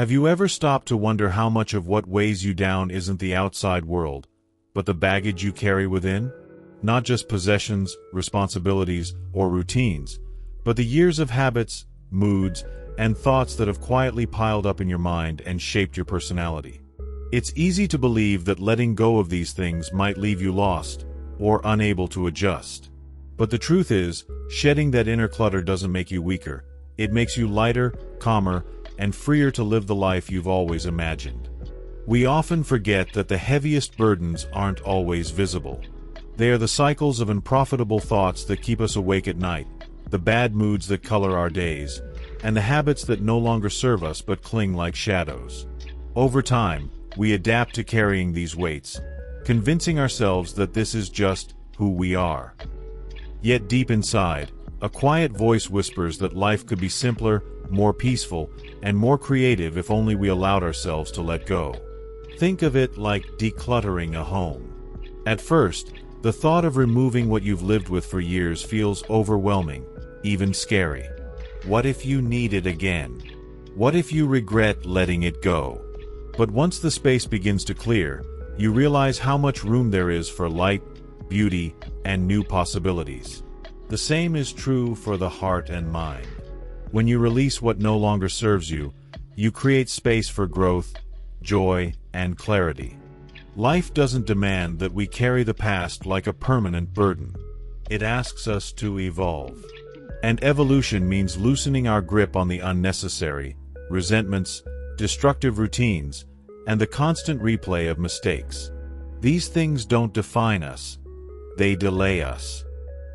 Have you ever stopped to wonder how much of what weighs you down isn't the outside world, but the baggage you carry within? Not just possessions, responsibilities, or routines, but the years of habits, moods, and thoughts that have quietly piled up in your mind and shaped your personality. It's easy to believe that letting go of these things might leave you lost or unable to adjust. But the truth is, shedding that inner clutter doesn't make you weaker. It makes you lighter, calmer, and freer to live the life you've always imagined. We often forget that the heaviest burdens aren't always visible. They are the cycles of unprofitable thoughts that keep us awake at night, the bad moods that color our days, and the habits that no longer serve us but cling like shadows. Over time, we adapt to carrying these weights, convincing ourselves that this is just who we are. Yet deep inside, a quiet voice whispers that life could be simpler, more peaceful, and more creative if only we allowed ourselves to let go. Think of it like decluttering a home. At first, the thought of removing what you've lived with for years feels overwhelming, even scary. What if you need it again? What if you regret letting it go? But once the space begins to clear, you realize how much room there is for light, beauty, and new possibilities. The same is true for the heart and mind. When you release what no longer serves you, you create space for growth, joy, and clarity. Life doesn't demand that we carry the past like a permanent burden. It asks us to evolve. And evolution means loosening our grip on the unnecessary, resentments, destructive routines, and the constant replay of mistakes. These things don't define us. They delay us.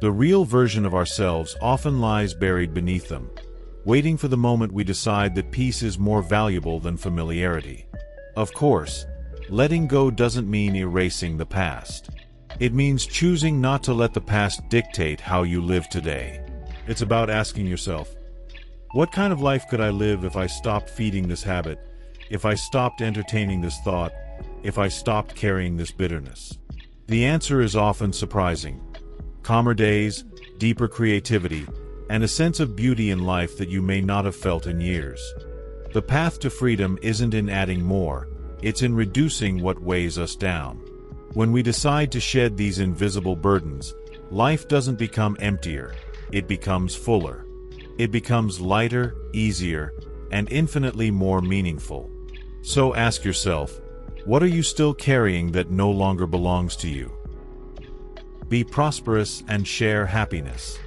The real version of ourselves often lies buried beneath them, waiting for the moment we decide that peace is more valuable than familiarity. Of course, letting go doesn't mean erasing the past. It means choosing not to let the past dictate how you live today. It's about asking yourself, what kind of life could I live if I stopped feeding this habit, if I stopped entertaining this thought, if I stopped carrying this bitterness? The answer is often surprising. Calmer days, deeper creativity, and a sense of beauty in life that you may not have felt in years. The path to freedom isn't in adding more, it's in reducing what weighs us down. When we decide to shed these invisible burdens, life doesn't become emptier, it becomes fuller. It becomes lighter, easier, and infinitely more meaningful. So ask yourself, what are you still carrying that no longer belongs to you? Be prosperous and share happiness.